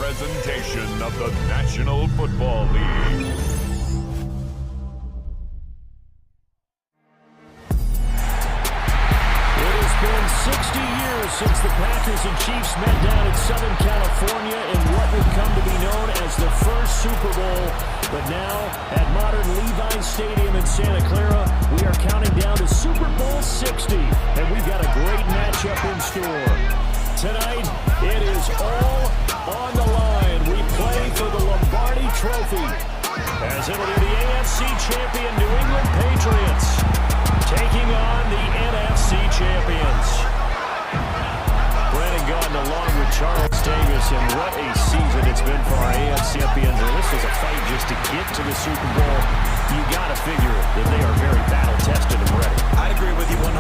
presentation of the National Football League. It has been 60 years since the Patriots and Chiefs met down in Southern California in what would come to be known as the first Super Bowl. But now, at modern Levi's Stadium in Santa Clara, we are counting down to Super Bowl 60, and we've got a great matchup in store. Tonight, it is all on the line. We play for the Lombardi Trophy, as it'll be the AFC champion New England Patriots taking on the NFC champions. Brennan Gordon along with Charles Davis, and what a season it's been for our AFC champions. And this was a fight just to get to the Super Bowl. You got to figure that they are very battle-tested and ready. I'd agree with you 100%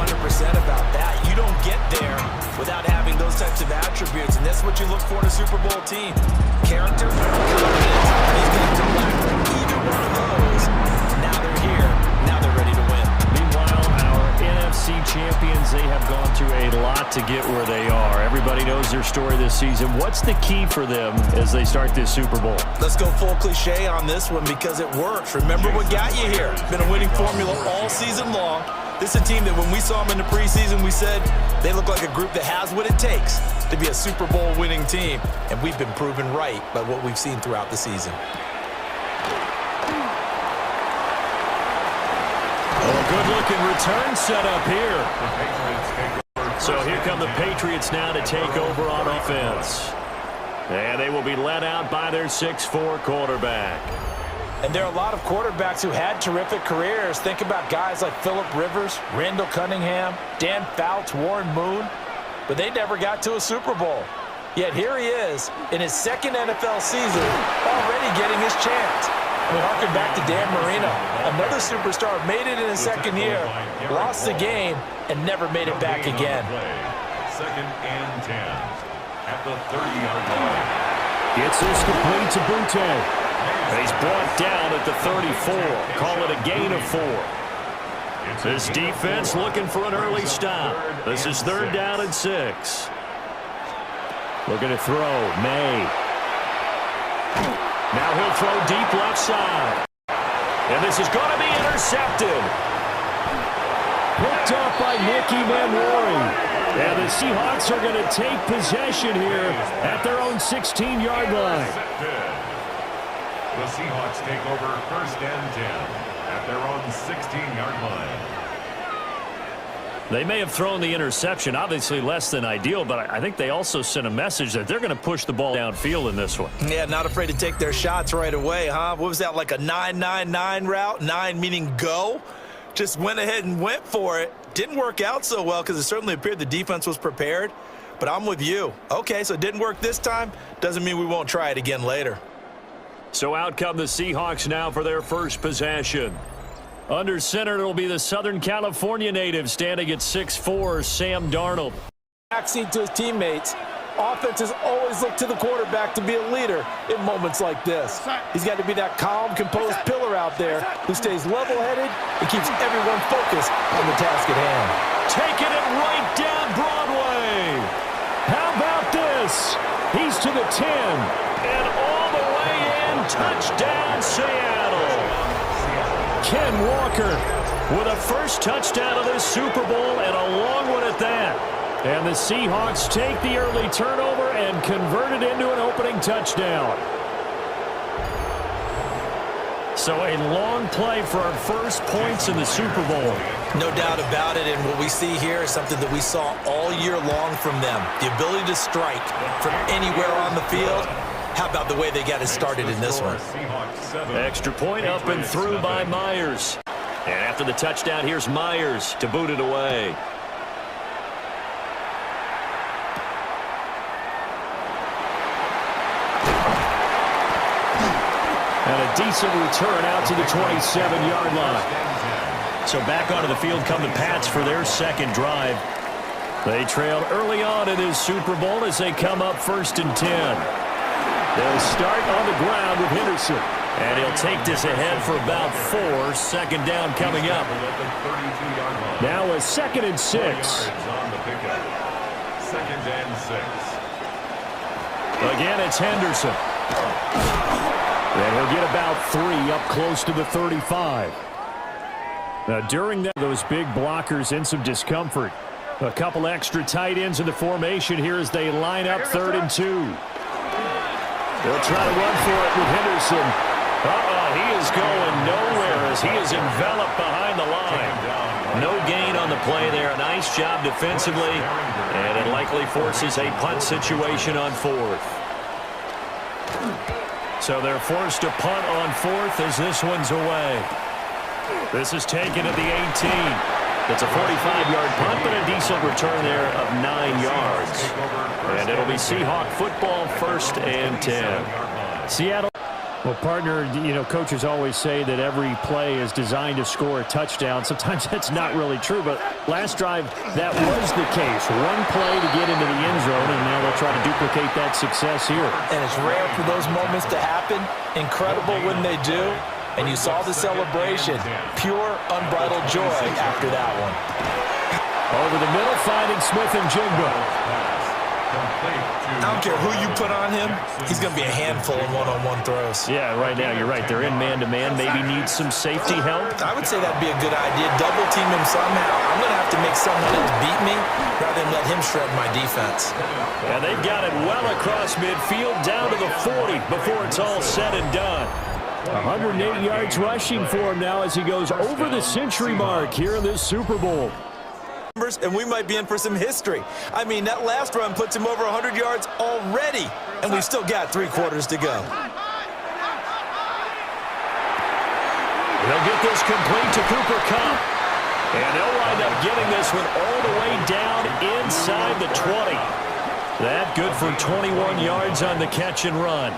about that. You don't get there without having those types of attributes, and that's what you look for in a Super Bowl team. Character, confidence, he's going to come back either one of those. Now they're here. Now they're ready to win. Meanwhile, our NFC champions, they have gone through a lot to get where they are. Everybody knows their story this season. What's the key for them as they start this Super Bowl? Let's go full cliche on this one because it works. Remember what got you here. It's been a winning formula all season long. This is a team that when we saw them in the preseason, we said they look like a group that has what it takes to be a Super Bowl winning team. And we've been proven right by what we've seen throughout the season. Oh, good-looking return set up here. So here come the Patriots now to take over on offense. And they will be led out by their 6'4" quarterback. And there are a lot of quarterbacks who had terrific careers. Think about guys like Phillip Rivers, Randall Cunningham, Dan Fouts, Warren Moon. But they never got to a Super Bowl. Yet here he is in his second NFL season, already getting his chance. I mean, harken back to Dan Marino. Another superstar made it in his second year, lost the game, and never made it back again. 2nd and 10 at the 30-yard line. Gets this complete to Butte. He's brought down at the 34. Call it a gain of 4. This defense looking for an early stop. This is 3rd down and 6. Looking to throw. May. Now he'll throw deep left side. And this is going to be intercepted. Picked up by Nicky Manwari. And the Seahawks are going to take possession here at their own 16-yard line. The Seahawks take over 1st and 10 at their own 16-yard line. They may have thrown the interception, obviously less than ideal, but I think they also sent a message that they're going to push the ball downfield in this one. Yeah, not afraid to take their shots right away, huh? What was that, like a 9-9-9 route? 9 meaning go? Just went ahead and went for it. Didn't work out so well because it certainly appeared the defense was prepared. But I'm with you. Okay, so it didn't work this time. Doesn't mean we won't try it again later. So out come the Seahawks now for their first possession. Under center, it'll be the Southern California native standing at 6'4", Sam Darnold. Backseat to his teammates. Offenses always look to the quarterback to be a leader in moments like this. He's got to be that calm, composed pillar out there who stays level-headed and keeps everyone focused on the task at hand. Taking it right down Broadway. How about this? He's to the 10 and all the way in. Touchdown, Seattle. Ken Walker with a first touchdown of this Super Bowl, and a long one at that. And the Seahawks take the early turnover and convert it into an opening touchdown. So a long play for our first points in the Super Bowl. No doubt about it, and what we see here is something that we saw all year long from them. The ability to strike from anywhere on the field. How about the way they got it started in this one? Extra point up and through by Myers. And after the touchdown, here's Myers to boot it away. And a decent return out to the 27-yard line. So back onto the field come the Pats for their second drive. They trailed early on in this Super Bowl as they come up 1st and 10. They'll start on the ground with Henderson. And he'll take this ahead for about 4. 2nd down coming up. Now a 2nd and 6. 2nd and 6. Again, it's Henderson. And he'll get about 3 up close to the 35. Now, during that, those big blockers in some discomfort. A couple extra tight ends in the formation here as they line up 3rd and 2. They'll try to run for it with Henderson. He is going nowhere as he is enveloped behind the line. No gain on the play there. A nice job defensively, and it likely forces a punt situation on 4th. So they're forced to punt on 4th as this one's away. This is taken at the 18. It's a 45-yard punt, but a decent return there of 9 yards. And it'll be Seahawk football, 1st and 10. Seattle. Well, partner, coaches always say that every play is designed to score a touchdown. Sometimes that's not really true, but last drive, that was the case. One play to get into the end zone, and now they'll try to duplicate that success here. And it's rare for those moments to happen. Incredible when they do. And you saw the celebration. Pure, unbridled joy after that one. Over the middle, finding Smith and Jigba. I don't care who you put on him. He's going to be a handful in one-on-one throws. Yeah, right now, you're right. They're in man-to-man. Maybe needs some safety help. I would say that'd be a good idea. Double team him somehow. I'm going to have to make someone else beat me rather than let him shred my defense. And they've got it well across midfield down to the 40 before it's all said and done. 108 yards rushing for him now as he goes over the century mark here in this Super Bowl. And we might be in for some history. I mean, that last run puts him over 100 yards already, and we've still got 3 quarters to go. They'll get this complete to Cooper Kupp. And they'll wind up getting this one all the way down inside the 20. That good for 21 yards on the catch and run.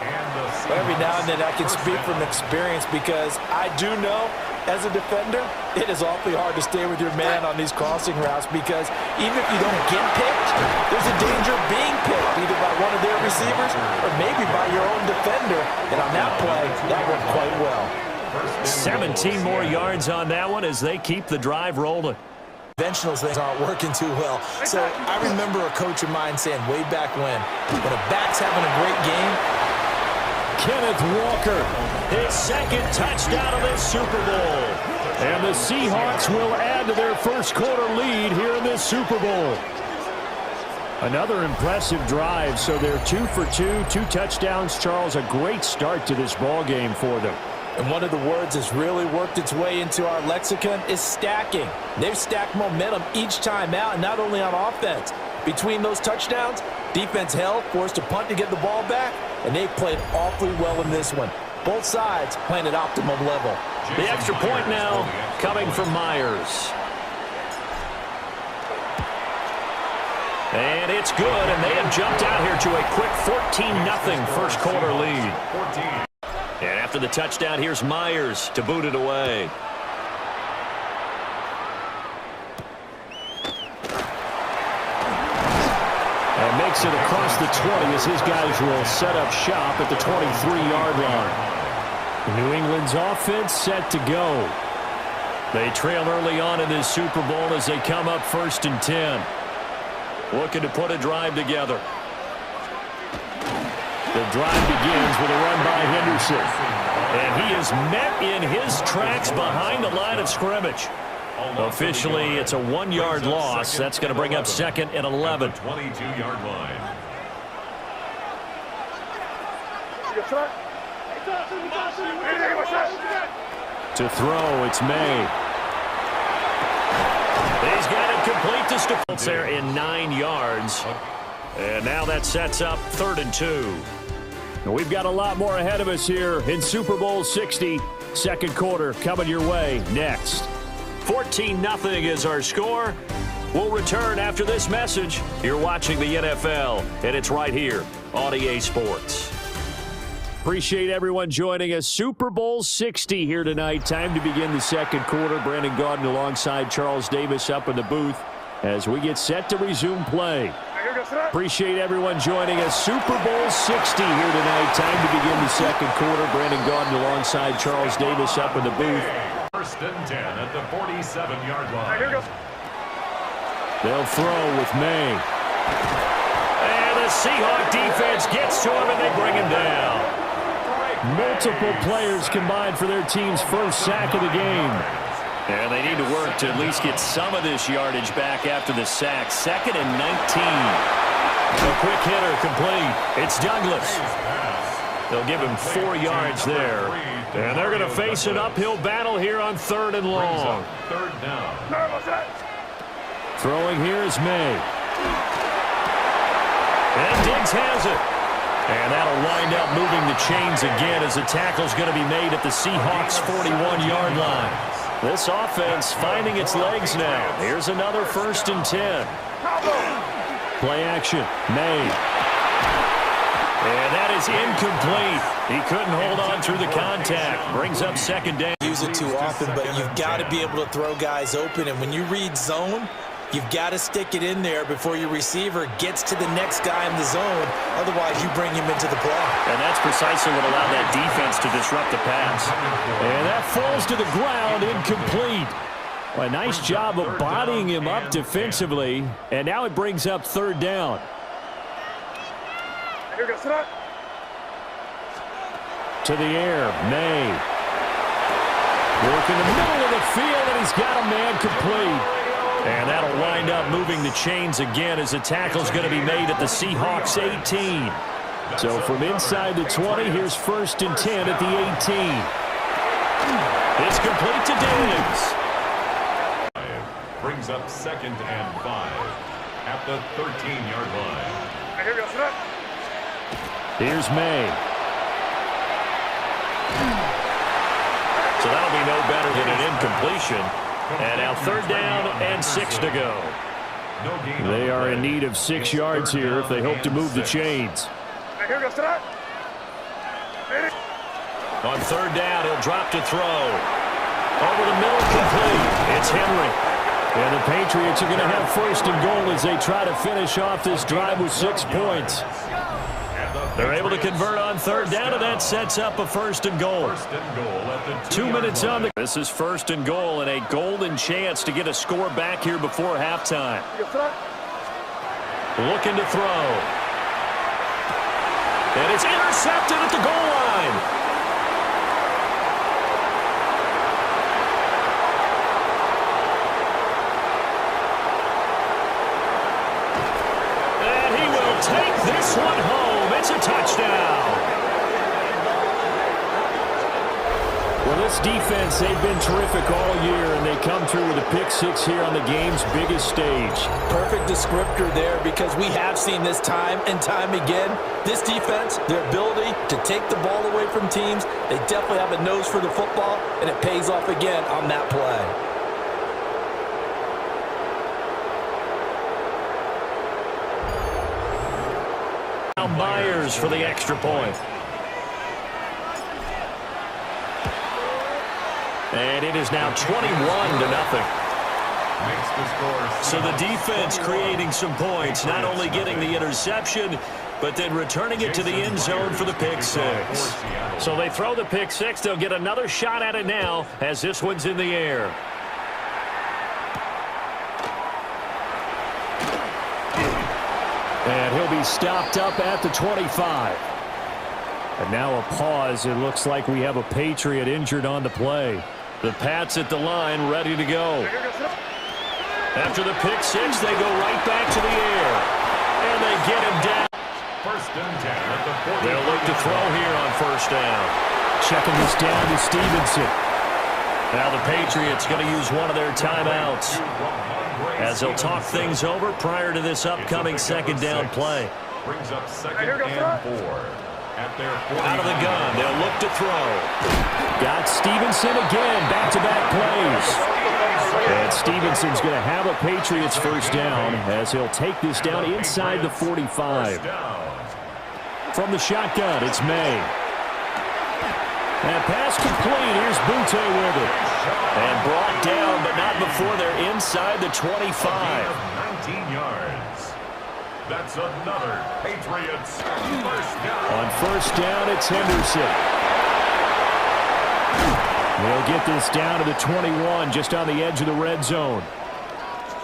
Every now and then I can speak from experience because I do know, as a defender, it is awfully hard to stay with your man on these crossing routes because even if you don't get picked, there's a danger of being picked either by one of their receivers or maybe by your own defender. And on that play, that worked quite well. 17 more yards on that one as they keep the drive rolling. Conventional things aren't working too well. So I remember a coach of mine saying way back when a back's having a great game, Kenneth Walker, his 2nd touchdown of this Super Bowl. And the Seahawks will add to their first quarter lead here in this Super Bowl. Another impressive drive, so they're 2 for 2, 2 touchdowns. Charles, a great start to this ball game for them. And one of the words that's really worked its way into our lexicon is stacking. They've stacked momentum each time out, and not only on offense. Between those touchdowns, defense held, forced to punt to get the ball back, and they played awfully well in this one. Both sides playing at optimum level. The extra point now coming from Myers. And it's good, and they have jumped out here to a quick 14-0 first quarter lead. And after the touchdown, here's Myers to boot it away. And makes it across the 20 as his guys will set up shop at the 23-yard line. New England's offense set to go. They trail early on in this Super Bowl as they come up 1st and 10. Looking to put a drive together. The drive begins with a run by Henderson. And he is met in his tracks behind the line of scrimmage. Officially, it's a 1-yard loss. That's going to bring up 2nd and 11. 22-yard line. To throw, it's May. He's got it complete to Stephens there in 9 yards. And now that sets up 3rd and 2. We've got a lot more ahead of us here in Super Bowl 60. Second quarter coming your way next. 14-0 is our score. We'll return after this message. You're watching the NFL, and it's right here on EA Sports. Appreciate everyone joining us. Super Bowl 60 here tonight. Time to begin the second quarter. Brandon Gaudin alongside Charles Davis up in the booth as we get set to resume play. Appreciate everyone joining us. Super Bowl 60 here tonight. Time to begin the second quarter. Brandon Gaudin alongside Charles Davis up in the booth. 1st and 10 at the 47-yard line. They'll throw with May. And the Seahawks defense gets to him, and they bring him down. Multiple players combined for their team's first sack of the game. And they need to work to at least get some of this yardage back after the sack. 2nd and 19. A quick hitter complete. It's Douglas. They'll give him 4 yards there. And they're going to face an uphill battle here on 3rd and long. 3rd down. Throwing here is May. And Diggs has it. And that'll wind up moving the chains again as the tackle's going to be made at the Seahawks' 41-yard line. This offense finding its legs now. Here's another 1st and 10. Play action. May. And that is incomplete. He couldn't hold on through the contact. Brings up 2nd down. Use it too often, but you've got to be able to throw guys open. And when you read zone, you've got to stick it in there before your receiver gets to the next guy in the zone. Otherwise, you bring him into the play. And that's precisely what allowed that defense to disrupt the pass. And that falls to the ground, incomplete. Well, a nice job of bodying him up defensively. And now it brings up 3rd down. To the air, May. Work in the middle of the field, and he's got a man complete. And that'll wind up moving the chains again as the tackle's going to be made at the Seahawks' 18. So from inside the 20, here's 1st and 10 at the 18. It's complete to Diggs. Brings up 2nd and 5 at the 13-yard line. Here's May. So that'll be no better than an incompletion. And now 3rd down and 6 to go. They are in need of 6 yards here if they hope to move the chains. On 3rd down, he'll drop to throw. Over the middle, complete. It's Henry. And the Patriots are going to have 1st and goal as they try to finish off this drive with 6 points. They're able to convert on 3rd down, and that sets up a 1st and goal. 2 minutes on the... This is 1st and goal, and a golden chance to get a score back here before halftime. Looking to throw. And it's intercepted at the goal line. And he will take this one home. It's a touchdown. Well, this defense, they've been terrific all year, and they come through with a pick 6 here on the game's biggest stage. Perfect descriptor there, because we have seen this time and time again. This defense, their ability to take the ball away from teams, they definitely have a nose for the football, and it pays off again on that play. Myers for the extra point. And it is now 21-0. So the defense creating some points, not only getting the interception, but then returning it to the end zone for the pick 6. So they throw the pick 6. They'll get another shot at it now as this one's in the air. And he'll be stopped up at the 25. And now a pause. It looks like we have a Patriot injured on the play. The Pats at the line ready to go. After the pick 6, they go right back to the air. And they get him down. 1st and 10 at the 40. They'll look to throw here on 1st down. Checking this down to Stevenson. Now the Patriots going to use one of their timeouts as they'll talk things over prior to this upcoming 2nd down play. Brings up 2nd and 4 at their 40. Out of the gun, they'll look to throw. Got Stevenson again, back-to-back plays. And Stevenson's going to have a Patriots 1st down as he'll take this down inside the 45. From the shotgun, it's May. And pass complete. Here's Butte with it. And brought down, but not before they're inside the 25. 19 yards. That's another Patriots 1st down. On 1st down, it's Henderson. They'll get this down to the 21, just on the edge of the red zone.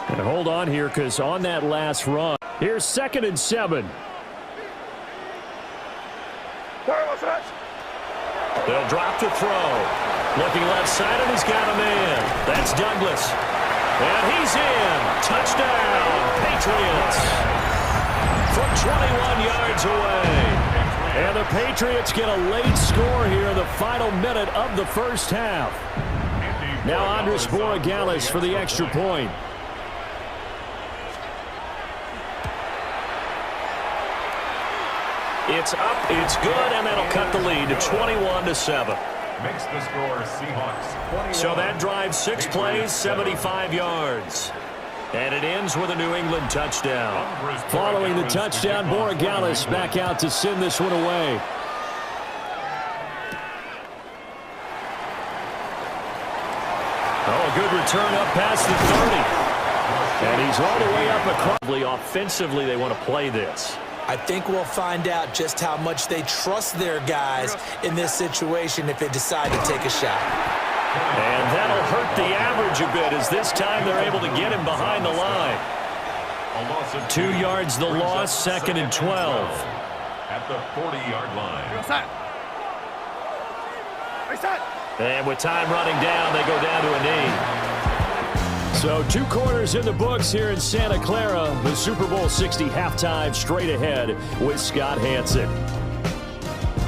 And hold on here, because on that last run, Here's 2nd and 7. They'll drop to throw. Looking left side, and he's got a man. That's Douglas. And he's in. Touchdown, Patriots. From 21 yards away. And the Patriots get a late score here in the final minute of the first half. Now Andres Borregales for the extra point. It's up, it's good, and that'll cut the lead to 21-7. Makes the score Seahawks 21. So that drives 6 plays, 75 yards. And it ends with a New England touchdown. Following the touchdown, Borregales back out to send this one away. Oh, a good return up past the 30. And he's all the way up across. Offensively, they want to play this. I think we'll find out just how much they trust their guys in this situation if they decide to take a shot. And that'll hurt the average a bit as this time they're able to get him behind the line. 2 yards the loss, 2nd and 12. At the 40-yard line. And with time running down, they go down to a knee. So 2 quarters in the books here in Santa Clara. The Super Bowl 60 halftime straight ahead with Scott Hanson.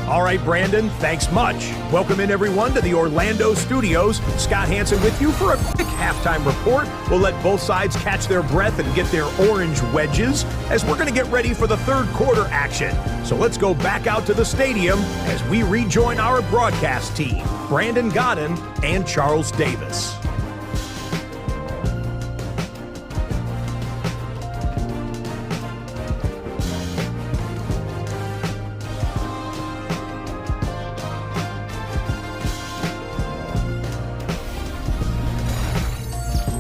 All right, Brandon, thanks much. Welcome in, everyone, to the Orlando studios. Scott Hanson with you for a quick halftime report. We'll let both sides catch their breath and get their orange wedges as we're going to get ready for the third quarter action. So let's go back out to the stadium as we rejoin our broadcast team, Brandon Godden and Charles Davis.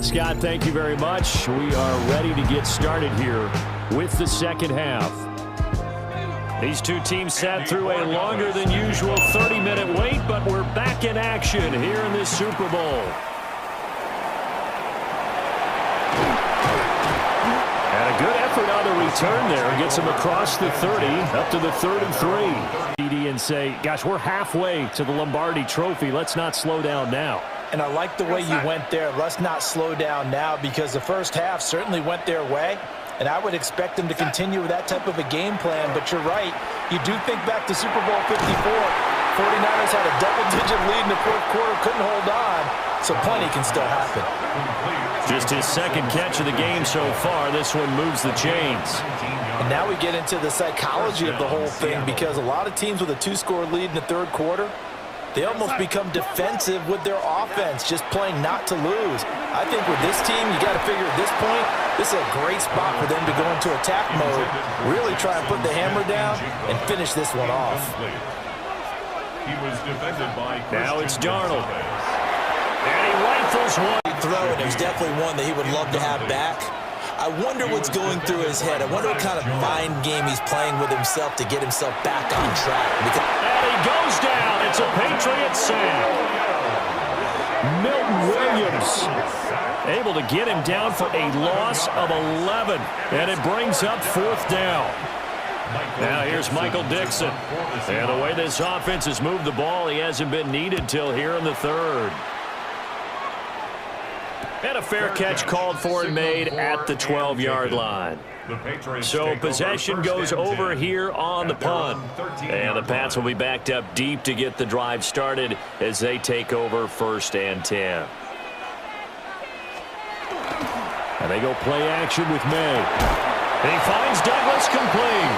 Scott, thank you very much. We are ready to get started here with the second half. These two teams sat through a longer than usual 30-minute wait, but we're back in action here in this Super Bowl. And a good effort on the return there. Gets him across the 30, up to the 3rd and 3. And say, gosh, we're halfway to the Lombardi Trophy. Let's not slow down now. And I like the way you went there. Let's not slow down now because the first half certainly went their way. And I would expect them to continue with that type of a game plan. But you're right. You do think back to Super Bowl 54. 49ers had a double-digit lead in the fourth quarter, couldn't hold on. So plenty can still happen. Just his second catch of the game so far. This one moves the chains. And now we get into the psychology of the whole thing because a lot of teams with a 2-score lead in the third quarter, they almost become defensive with their offense, just playing not to lose. I think with this team, you got to figure at this point, this is a great spot for them to go into attack mode, really try and put the hammer down and finish this one off. He was defended by now it's Darnold. And he rifles one. Throw, and it was definitely one that he would love to have back. I wonder what's going through his head. I wonder what kind of mind game he's playing with himself to get himself back on track. And he goes down. It's a Patriots sack. Milton Williams able to get him down for a loss of 11. And it brings up 4th down. Now here's Michael Dixon. And the way this offense has moved the ball, he hasn't been needed till here in the 3rd. And a fair catch called for and made at the 12-yard line. So possession goes over here on the punt. And the Pats will be backed up deep to get the drive started as they take over 1st and 10. And they go play action with May. And he finds Douglas complete.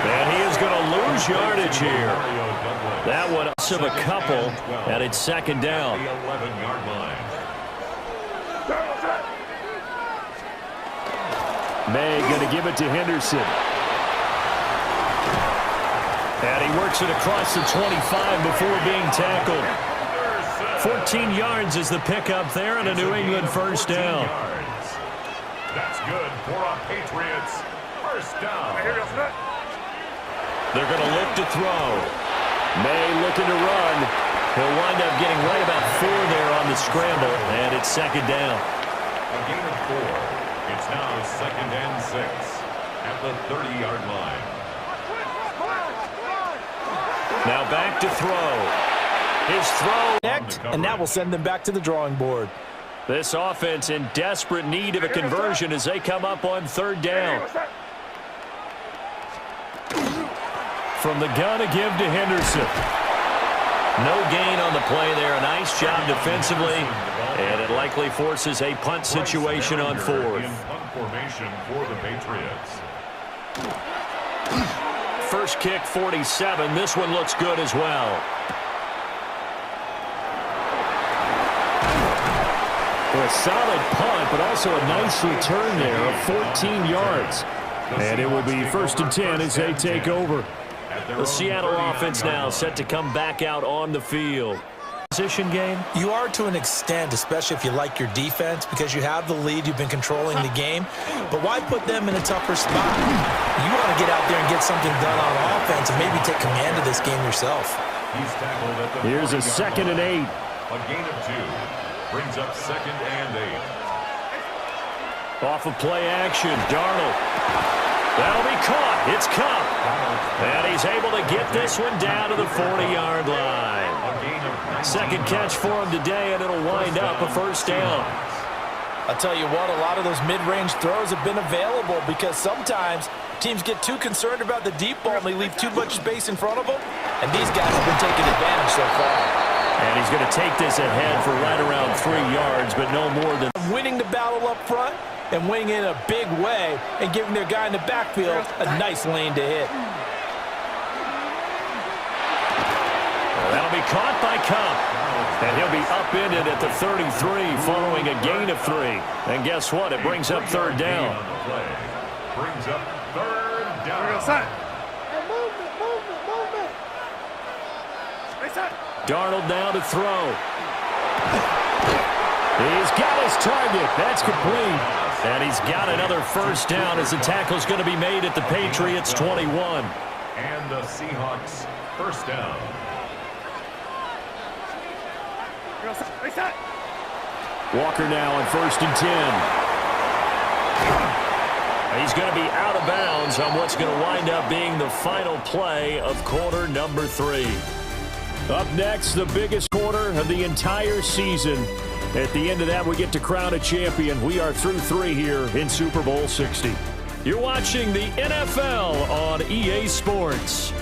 And he is going to lose yardage here. That one of a couple, and it's 2nd down. May going to give it to Henderson. And he works it across the 25 before being tackled. 14 yards is the pickup there and a New England 1st down. That's good for a Patriots 1st down. They're going to look to throw. May looking to run. He'll wind up getting right about 4 there on the scramble, and it's 2nd down. A gain of 4. It's now 2nd and 6. at the 30-yard line. Now back to throw. His throw. And that will send them back to the drawing board. This offense in desperate need of a conversion as they come up on third down. From the gun, a give to Henderson. No gain on the play there. A nice job defensively. And it likely forces a punt situation on fourth. Punt formation for the Patriots. First kick, 47. This one looks good as well. A solid punt, but also a nice return there of 14 yards. And it will be 1st and 10 as they take over. The Seattle offense now set to come back out on the field. Position game? You are to an extent, especially if you like your defense, because you have the lead, you've been controlling the game. But why put them in a tougher spot? You want to get out there and get something done on offense and maybe take command of this game yourself. Here's a 2nd and 8. A gain of 2. Brings up 2nd and 8. Off of play action, Darnold. That'll be caught. It's Cup. And he's able to get this one down to the 40-yard line. Second catch for him today, and it'll wind up a 1st down. I'll tell you what, a lot of those mid-range throws have been available because sometimes teams get too concerned about the deep ball and they leave too much space in front of them. And these guys have been taking advantage so far. And he's going to take this ahead for right around 3 yards, but no more than winning the battle up front and winning in a big way and giving their guy in the backfield a nice lane to hit. That'll be caught by Cup. And he'll be upended at the 33 following a gain of 3. And guess what? It brings up 3rd down. Brings up 3rd down. Darnold now to throw. He's got his target. That's complete. And he's got another 1st down as the tackle's going to be made at the Patriots 21. And the Seahawks 1st down. Walker now on 1st and 10. He's going to be out of bounds on what's going to wind up being the final play of quarter number 3. Up next, the biggest quarter of the entire season. At the end of that, we get to crown a champion. We are through 3 here in Super Bowl 60. You're watching the NFL on EA Sports.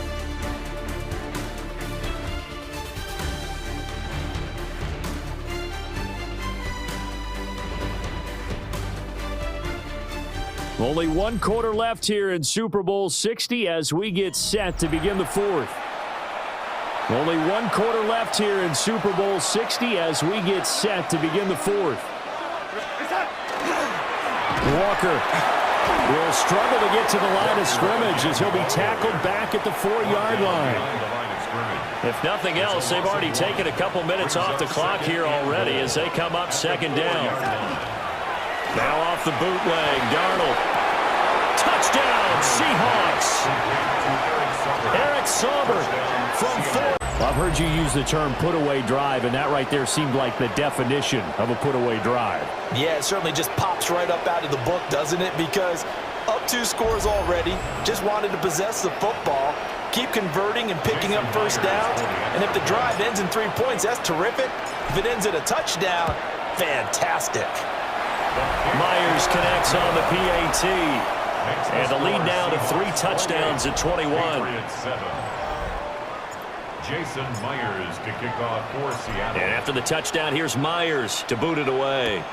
Only 1 quarter left here in Super Bowl 60 as we get set to begin the 4th. Only 1 quarter left here in Super Bowl 60 as we get set to begin the 4th. Walker will struggle to get to the line of scrimmage as he'll be tackled back at the 4-yard line. If nothing else, they've already taken a couple minutes off the clock here already as they come up 2nd down. Now off the bootleg, Darnold. Touchdown, Seahawks. Eric Sauber from 4. I've heard you use the term put-away drive, and that right there seemed like the definition of a put-away drive. Yeah, it certainly just pops right up out of the book, doesn't it? Because up 2 scores already, just wanted to possess the football, keep converting and picking up 1st downs, and if the drive ends in 3 points, that's terrific. If it ends in a touchdown, fantastic. Myers connects on the PAT. And the lead now to 3 touchdowns at 21. Jason Myers to kick off for Seattle. And after the touchdown, here's Myers to boot it away.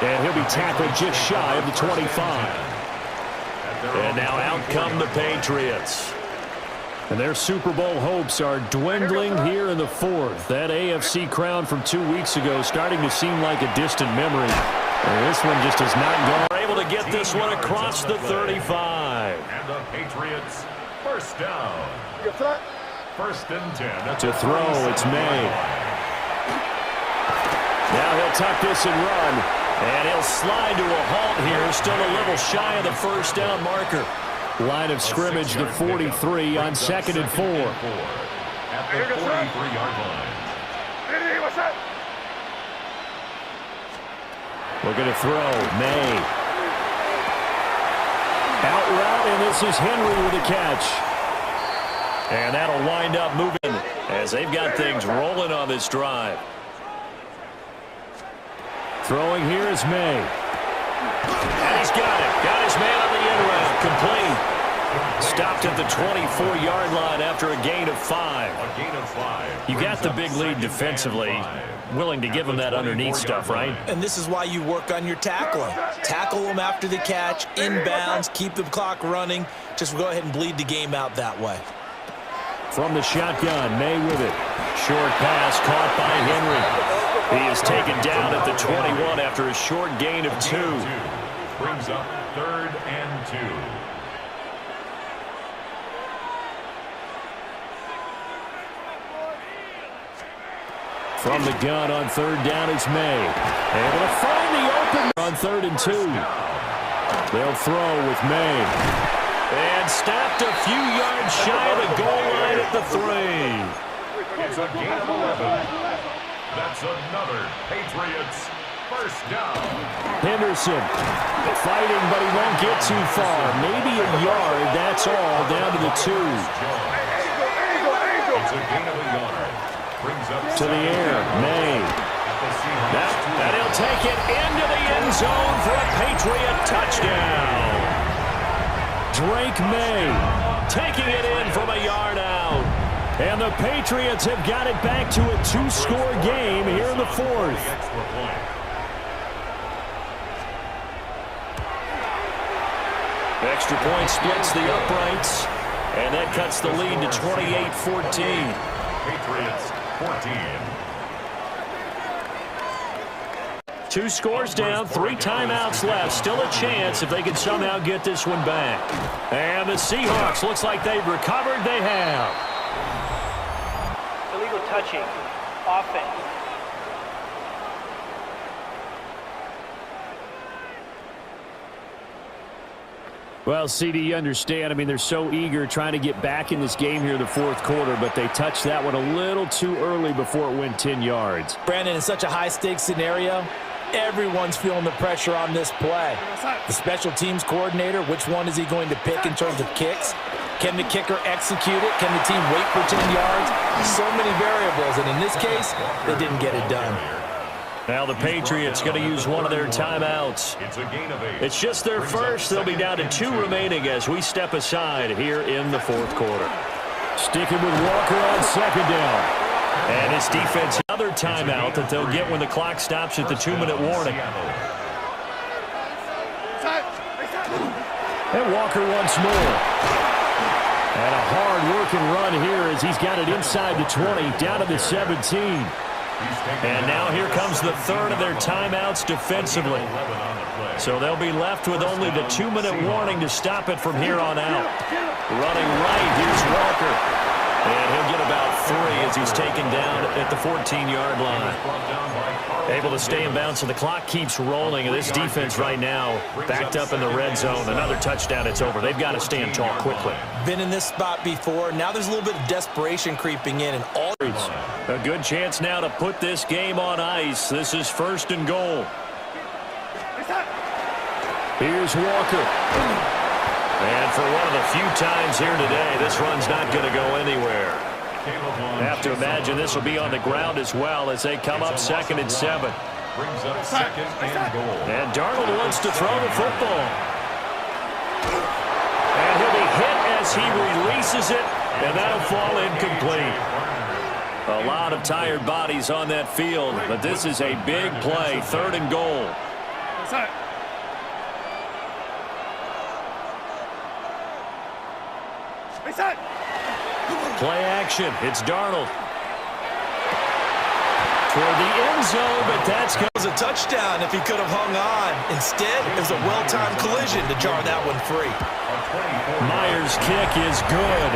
And he'll be tackled just shy of the 25. And now out come the Patriots. And their Super Bowl hopes are dwindling here in the 4th. That AFC crown from 2 weeks ago starting to seem like a distant memory. And this one just has not gone. They're able to get this one across the 35. And the Patriots 1st down. 1st and 10. To throw, it's May. Now he'll tuck this and run. And he'll slide to a halt here. Still a little shy of the 1st down marker. Line of scrimmage to 43 on 2nd and 4. At the 43-yard line. Looking to throw. May. Out route, and this is Henry with a catch. And that'll wind up moving as they've got things rolling on this drive. Throwing here is May. And he's got it. Got his man on the end route. Complete. Stopped at the 24-yard line after a gain of 5. A gain of 5. You got the big lead defensively. Willing to give them that underneath stuff, right? And this is why you work on your tackling. Tackle them after the catch, inbounds, keep the clock running. Just go ahead and bleed the game out that way. From the shotgun, May with it. Short pass caught by Henry. He is taken down at the 21 after a short gain of 2. Brings up 3rd and 2. From the gun on 3rd down is May. Able to find the open on 3rd and 2. They'll throw with May. And stopped a few yards shy of the goal line at the 3. It's a gain of 11. That's another Patriots first down. Henderson fighting, but he won't get too far. Maybe a yard, that's all, down to the 2. It's a gain of a yard. Brings up to the air, May. That he'll take it into the end zone for a Patriot touchdown. Drake May taking it in from a yard out. And the Patriots have got it back to a 2-score game here in the 4th. Extra point splits the uprights. And that cuts the lead to 28-14. Patriots 14. 2 scores down, 3 timeouts left. Still a chance if they can somehow get this one back. And the Seahawks, looks like they've recovered. They have. Illegal touching. Offense. Well, CD, you understand. I mean, they're so eager trying to get back in this game here in the 4th quarter, but they touched that one a little too early before it went 10 yards. Brandon, in such a high-stakes scenario, everyone's feeling the pressure on this play. The special teams coordinator, which one is he going to pick in terms of kicks? Can the kicker execute it? Can the team wait for 10 yards? So many variables, and in this case, they didn't get it done. Now the Patriots going to use one of their timeouts. It's a gain of 8. It's just their first. They'll be down to 2 remaining as we step aside here in the 4th quarter. Sticking with Walker on 2nd down. And his defense, another timeout that they'll get when the clock stops at the 2-minute warning. And Walker once more. And a hard-working run here as he's got it inside the 20, down to the 17. And now here comes the 3rd of their timeouts defensively. So they'll be left with only the 2-minute warning to stop it from here on out. Running right, here's Walker. And he'll get about 3 as he's taken down at the 14-yard line. Able to stay in bounds, so the clock keeps rolling. And this defense right now backed up in the red zone. Another touchdown, it's over. They've got to stand tall quickly. Been in this spot before. Now there's a little bit of desperation creeping in. And all a good chance now to put this game on ice. This is 1st and goal. Here's Walker. And for one of the few times here today, this run's not going to go anywhere. Have to imagine this will be on the ground as well as they come up 2nd and 7. Brings up 2nd and goal. And Darnold wants to throw the football. And he'll be hit as he releases it, and that'll fall incomplete. A lot of tired bodies on that field, but this is a big play, 3rd and goal. Play action. It's Darnold. Toward the end zone, but that's was a touchdown if he could have hung on. Instead, it was a well-timed collision to jar that one free. Myers' kick is good.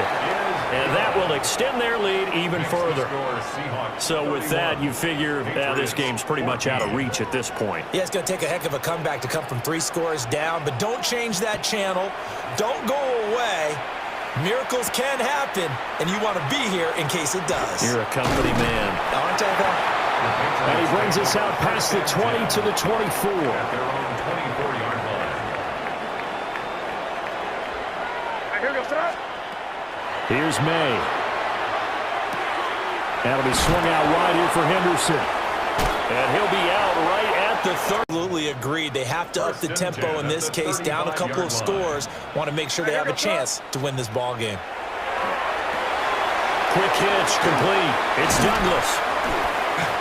And that will extend their lead even further. So with that, you figure this game's pretty much out of reach at this point. Yeah, it's going to take a heck of a comeback to come from 3 scores down, but don't change that channel. Don't go away. Miracles can happen, and you want to be here in case it does. You're a company man. Aren't I, though? And he brings us out past the 20 to the 24. At their own 24-yard line. Here's May. That'll be swung out wide here for Henderson. And he'll be out right at the 30. Absolutely agreed. They have to up the tempo in this case, down a couple of scores. Want to make sure they have a chance to win this ball game. Quick hitch, complete. It's Douglas.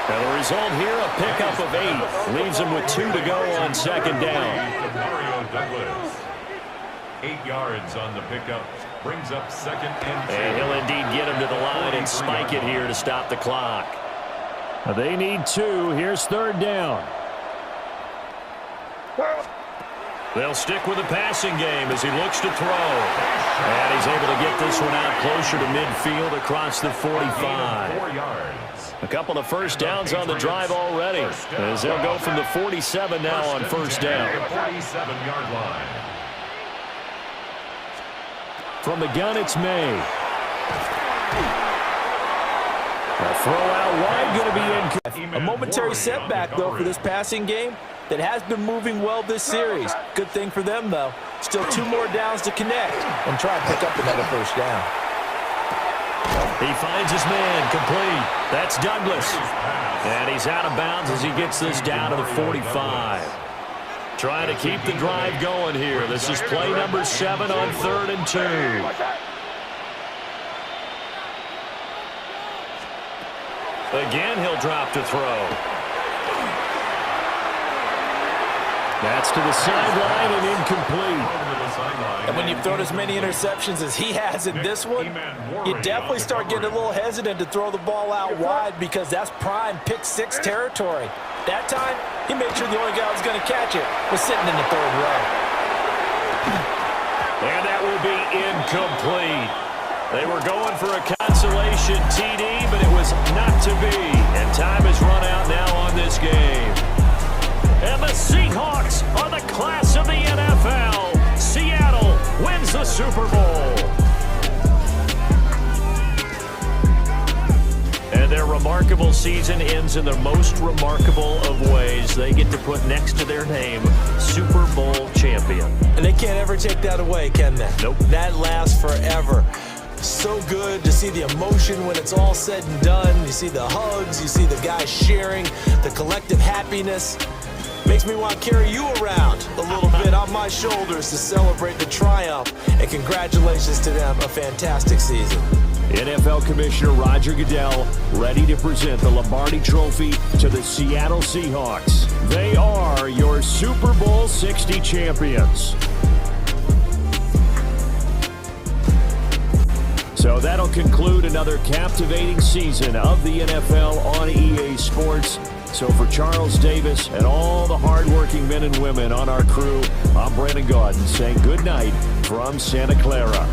And the result here, a pickup of 8. Leaves him with 2 to go on second down. Douglas. 8 yards on the pickup. Brings up second and 2. And he'll indeed get him to the line and spike it here to stop the clock. They need 2. Here's third down. They'll stick with the passing game as he looks to throw. And he's able to get this one out closer to midfield across the 45. 4 yards. A couple of first downs on the drive already as they'll go from the 47 now on first down. 47-yard line. From the gun, it's May. A throw out wide, going to be in. A momentary setback, though, for this passing game that has been moving well this series. Good thing for them, though. Still 2 more downs to connect and try and pick up another first down. He finds his man, complete. That's Douglas. And he's out of bounds as he gets this down to the 45. Trying to keep the drive going here. This is play number 7 on 3rd and 2. Again, he'll drop to throw. That's to the sideline and incomplete. And when you've thrown as many interceptions as he has in this one, you definitely start getting a little hesitant to throw the ball out wide because that's prime pick 6 territory. That time, he made sure the only guy who was going to catch it was sitting in the 3rd row. And that will be incomplete. They were going for a consolation TD, but it was not to be. And time has run out now on this game. And the Seahawks are the class of the NFL. Seattle wins the Super Bowl. And their remarkable season ends in the most remarkable of ways. They get to put next to their name, Super Bowl champion. And they can't ever take that away, can they? Nope. That lasts forever. So good to see the emotion when it's all said and done. You see the hugs, you see the guys sharing, the collective happiness. Makes me want to carry you around a little bit on my shoulders to celebrate the triumph. And congratulations to them, a fantastic season. NFL Commissioner Roger Goodell ready to present the Lombardi Trophy to the Seattle Seahawks. They are your Super Bowl 60 champions. So that'll conclude another captivating season of the NFL on EA Sports. So for Charles Davis and all the hardworking men and women on our crew, I'm Brandon Gaudin saying good night from Santa Clara.